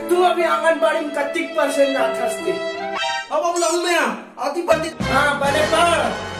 तू अभी आंगनबाड़ी में कत्तीक परसेंट नाखस थे अब लाऊं मैं आती पति हाँ बने पढ़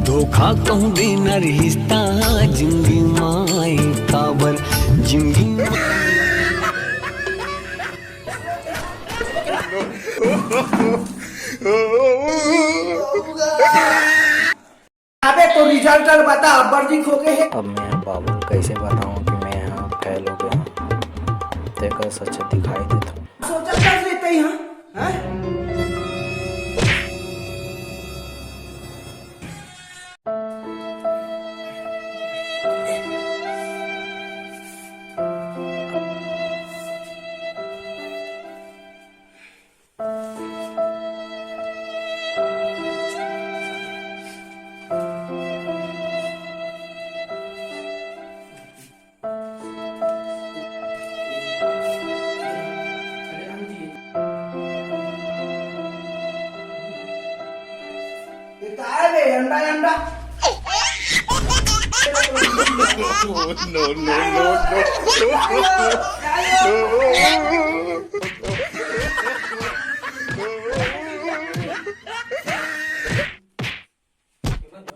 धोखा कहूँ बिना रिश्ता जिंदगी माई काबर जिंदगी अबे तो रिजल्ट बता वर्दी खो गए है अब मैं बाबू कैसे बताऊं कि मैं यहाँ फेल हो गया हूँ। देखो सच दिखाई देता हूँ। सोचा कर लेते ही हाँ अंडा अंडा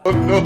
no.